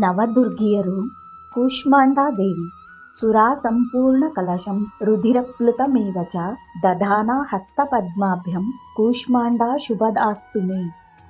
ನವದುರ್ಗಿಯರು ಕೂಷ್ಮಾಂಡಾದೇವಿ ಸುರಾ ಸಂಪೂರ್ಣ ಕಲಶಂ ರುಧಿರಪ್ಲುತಮೇವ ಚ ದಧಾನಾ ಹಸ್ತಪದ್ಮಾಭ್ಯಂ ಕೂಷ್ಮಾಂಡಾ ಶುಭದಾಸ್ತು ಮೇ.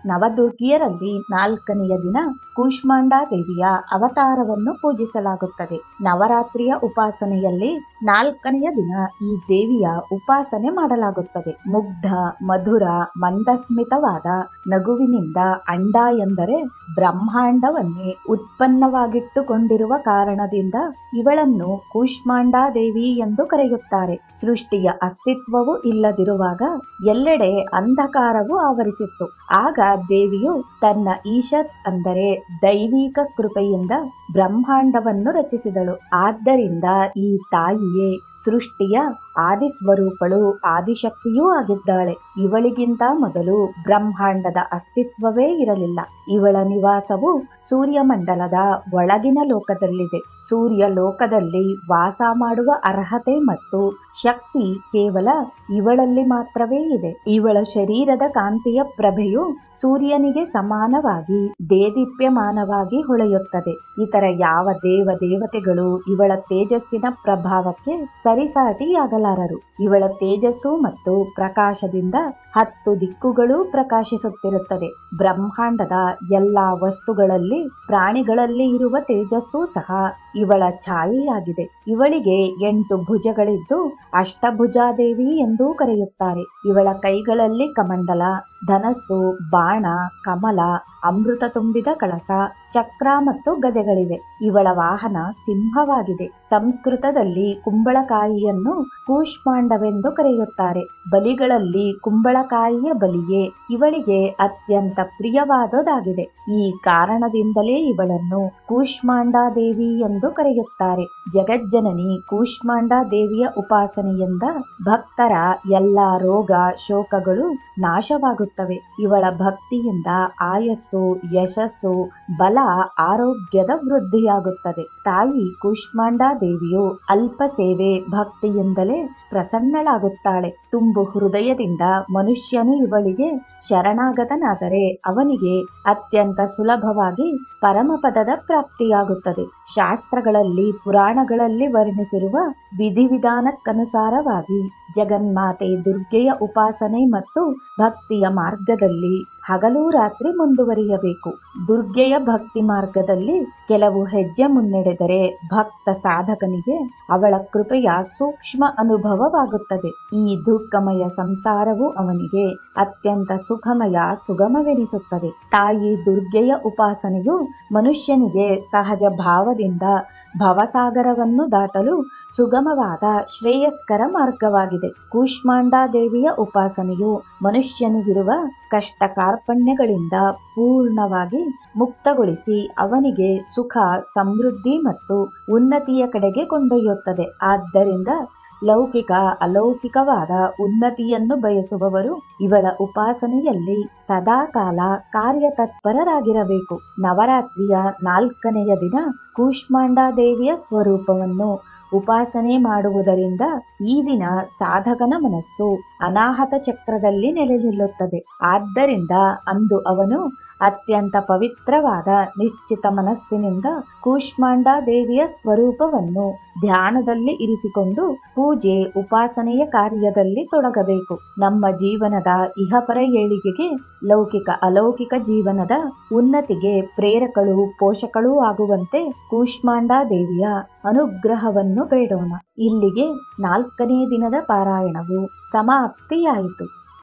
ನವದುರ್ಗಿಯರಲ್ಲಿ 4ನೆಯ ದಿನ ಕೂಷ್ಮಾಂಡಾದೇವಿಯ ಅವತಾರವನ್ನು ಪೂಜಿಸಲಾಗುತ್ತದೆ. ನವರಾತ್ರಿಯ ಉಪಾಸನೆಯಲ್ಲಿ 4ನೆಯ ದಿನ ಈ ದೇವಿಯ ಉಪಾಸನೆ ಮಾಡಲಾಗುತ್ತದೆ. ಮುಗ್ಧ, ಮಧುರ, ಮಂದಸ್ಮಿತವಾದ ನಗುವಿನಿಂದ ಅಂಡ ಎಂದರೆ ಬ್ರಹ್ಮಾಂಡವನ್ನೇ ಉತ್ಪನ್ನವಾಗಿಟ್ಟುಕೊಂಡಿರುವ ಕಾರಣದಿಂದ ಇವಳನ್ನು ಕೂಷ್ಮಾಂಡಾದೇವಿ ಎಂದು ಕರೆಯುತ್ತಾರೆ. ಸೃಷ್ಟಿಯ ಅಸ್ತಿತ್ವವೂ ಇಲ್ಲದಿರುವಾಗ ಎಲ್ಲೆಡೆ ಅಂಧಕಾರವು ಆವರಿಸಿತ್ತು. ಆಗ ದೇವಿಯು ತನ್ನ ಈಶತ್ ಅಂದರೆ ದೈವಿಕ ಕೃಪೆಯಿಂದ ಬ್ರಹ್ಮಾಂಡವನ್ನು ರಚಿಸಿದಳು. ಆದ್ದರಿಂದ ಈ ತಾಯಿಯೇ ಸೃಷ್ಟಿಯ ಆದಿಸ್ವರೂಪಳು, ಆದಿಶಕ್ತಿಯೂ ಆಗಿದ್ದಾಳೆ. ಇವಳಿಗಿಂತ ಮೊದಲು ಬ್ರಹ್ಮಾಂಡದ ಅಸ್ತಿತ್ವವೇ ಇರಲಿಲ್ಲ. ಇವಳ ನಿವಾಸವು ಸೂರ್ಯಮಂಡಲದ ಒಳಗಿನ ಲೋಕದಲ್ಲಿದೆ. ಸೂರ್ಯ ಲೋಕದಲ್ಲಿ ವಾಸ ಮಾಡುವ ಅರ್ಹತೆ ಮತ್ತು ಶಕ್ತಿ ಕೇವಲ ಇವಳಲ್ಲಿ ಮಾತ್ರವೇ ಇದೆ. ಇವಳ ಶರೀರದ ಕಾಂತಿಯ ಪ್ರಭೆಯು ಸೂರ್ಯನಿಗೆ ಸಮಾನವಾಗಿ ದೇದೀಪ್ಯಮಾನವಾಗಿ ಹೊಳೆಯುತ್ತದೆ. ಇತರ ಯಾವ ದೇವತೆಗಳು ಇವಳ ತೇಜಸ್ಸಿನ ಪ್ರಭಾವಕ್ಕೆ ಸರಿಸಾಟಿಯಾಗಲಾರರು. ಇವಳ ತೇಜಸ್ಸು ಮತ್ತು ಪ್ರಕಾಶದಿಂದ 10 ದಿಕ್ಕುಗಳೂ ಪ್ರಕಾಶಿಸುತ್ತಿರುತ್ತದೆ. ಬ್ರಹ್ಮಾಂಡದ ಎಲ್ಲಾ ವಸ್ತುಗಳಲ್ಲಿ, ಪ್ರಾಣಿಗಳಲ್ಲಿ ಇರುವ ತೇಜಸ್ಸು ಸಹ ಇವಳ ಛಾಯೆಯಾಗಿದೆ. ಇವಳಿಗೆ 8 ಭುಜಗಳಿದ್ದು ಅಷ್ಟಭುಜಾದೇವಿ ಎಂದೂ ಕರೆಯುತ್ತಾರೆ. ಇವಳ ಕೈಗಳಲ್ಲಿ ಕಮಂಡಲ, ಧನಸ್ಸು, ಬಾಣ, ಕಮಲ, ಅಮೃತ ತುಂಬಿದ ಕಳಸ, ಚಕ್ರ ಮತ್ತು ಗದೆಗಳಿವೆ. ಇವಳ ವಾಹನ ಸಿಂಹವಾಗಿದೆ. ಸಂಸ್ಕೃತದಲ್ಲಿ ಕುಂಬಳಕಾಯಿಯನ್ನು ಕೂಷ್ಮಾಂಡವೆಂದು ಕರೆಯುತ್ತಾರೆ. ಬಲಿಗಳಲ್ಲಿ ಕುಂಬಳಕಾಯಿಯ ಬಲಿಯೇ ಇವಳಿಗೆ ಅತ್ಯಂತ ಪ್ರಿಯವಾದುದಾಗಿದೆ. ಈ ಕಾರಣದಿಂದಲೇ ಇವಳನ್ನು ಕೂಷ್ಮಾಂಡಾದೇವಿ ಎಂದು ಕರೆಯುತ್ತಾರೆ. ಜಗಜ್ಜನನಿ ಕೂಷ್ಮಾಂಡಾದೇವಿಯ ಉಪಾಸನೆಯಿಂದ ಭಕ್ತರ ಎಲ್ಲಾ ರೋಗ ಶೋಕಗಳು ನಾಶವಾಗುತ್ತವೆ. ಇವಳ ಭಕ್ತಿಯಿಂದ ಆಯಸ್ಸು, ಯಶಸ್ಸು, ಬಲ, ಆರೋಗ್ಯದ ವೃದ್ಧಿಯಾಗುತ್ತದೆ. ತಾಯಿ ಕೂಷ್ಮಾಂಡಾದೇವಿಯು ಅಲ್ಪ ಸೇವೆ ಭಕ್ತಿಯಿಂದಲೇ ಪ್ರಸನ್ನಳಾಗುತ್ತಾಳೆ. ತುಂಬು ಹೃದಯದಿಂದ ಮನುಷ್ಯನು ಇವಳಿಗೆ ಶರಣಾಗತನಾದರೆ ಅವನಿಗೆ ಅತ್ಯಂತ ಸುಲಭವಾಗಿ ಪರಮಪದದ ಪ್ರಾಪ್ತಿಯಾಗುತ್ತದೆ. ಶಾಸ್ತ್ರಗಳಲ್ಲಿ, ಪುರಾಣಗಳಲ್ಲಿ ವರ್ಣಿಸಿರುವ ವಿಧಿವಿಧಾನಕ್ಕನುಸಾರವಾಗಿ ಜಗನ್ಮಾತೆ ದುರ್ಗೆಯ ಉಪಾಸನೆ ಮತ್ತು ಭಕ್ತಿಯ ಮಾರ್ಗದಲ್ಲಿ ಹಗಲು ರಾತ್ರಿ ಮುಂದುವರಿಯಬೇಕು. ದುರ್ಗೆಯ ಭಕ್ತಿ ಮಾರ್ಗದಲ್ಲಿ ಕೆಲವು ಹೆಜ್ಜೆ ಮುನ್ನಡೆದರೆ ಭಕ್ತ ಸಾಧಕನಿಗೆ ಅವಳ ಕೃಪೆಯ ಸೂಕ್ಷ್ಮ ಅನುಭವವಾಗುತ್ತದೆ. ಈ ದುಃಖಮಯ ಸಂಸಾರವು ಅವನಿಗೆ ಅತ್ಯಂತ ಸುಖಮಯ, ಸುಗಮವೆನಿಸುತ್ತದೆ. ತಾಯಿ ದುರ್ಗೆಯ ಉಪಾಸನೆಯು ಮನುಷ್ಯನಿಗೆ ಸಹಜ ಭಾವದಿಂದ ಭವಸಾಗರವನ್ನು ದಾಟಲು ಸುಗಮವಾದ ಶ್ರೇಯಸ್ಕರ ಮಾರ್ಗವಾಗಿದೆ. ಕೂಷ್ಮಾಂಡಾದೇವಿಯ ಉಪಾಸನೆಯು ಮನುಷ್ಯನಿಗಿರುವ ಕಷ್ಟ ಕಾರ್ಪಣ್ಯಗಳಿಂದ ಪೂರ್ಣವಾಗಿ ಮುಕ್ತಗೊಳಿಸಿ ಅವನಿಗೆ ಸುಖ, ಸಮೃದ್ಧಿ ಮತ್ತು ಉನ್ನತಿಯ ಕಡೆಗೆ ಕೊಂಡೊಯ್ಯುತ್ತದೆ. ಆದ್ದರಿಂದ ಲೌಕಿಕ, ಅಲೌಕಿಕವಾದ ಉನ್ನತಿಯನ್ನು ಬಯಸುವವರು ಇವಳ ಉಪಾಸನೆಯಲ್ಲಿ ಸದಾಕಾಲ ಕಾರ್ಯತತ್ಪರರಾಗಿರಬೇಕು. ನವರಾತ್ರಿಯ 4ನೆಯ ದಿನ ಕೂಷ್ಮಾಂಡಾದೇವಿಯ ಸ್ವರೂಪವನ್ನು ಉಪಾಸನೆ ಮಾಡುವುದರಿಂದ ಈ ದಿನ ಸಾಧಕನ ಮನಸ್ಸು ಅನಾಹತ ಚಕ್ರದಲ್ಲಿ ನೆಲೆ ನಿಲ್ಲುತ್ತದೆ. ಆದ್ದರಿಂದ ಅಂದು ಅವನು ಅತ್ಯಂತ ಪವಿತ್ರವಾದ ನಿಶ್ಚಿತ ಮನಸ್ಸಿನಿಂದ ಕೂಷ್ಮಾಂಡಾದೇವಿಯ ಸ್ವರೂಪವನ್ನು ಧ್ಯಾನದಲ್ಲಿ ಇರಿಸಿಕೊಂಡು ಪೂಜೆ, ಉಪಾಸನೆಯ ಕಾರ್ಯದಲ್ಲಿ ತೊಡಗಬೇಕು. ನಮ್ಮ ಜೀವನದ ಇಹಪರ ಏಳಿಗೆಗೆ, ಲೌಕಿಕ ಅಲೌಕಿಕ ಜೀವನದ ಉನ್ನತಿಗೆ ಪ್ರೇರಕಳು, ಪೋಷಕಳೂ ಆಗುವಂತೆ ಕೂಷ್ಮಾಂಡಾದೇವಿಯ ಅನುಗ್ರಹವನ್ನು ಬೇಡೋಣ. ಇಲ್ಲಿಗೆ 4ನೇ ದಿನದ ಪಾರಾಯಣವು ಸಮಾಪ್ತಿಯಾಯಿತು.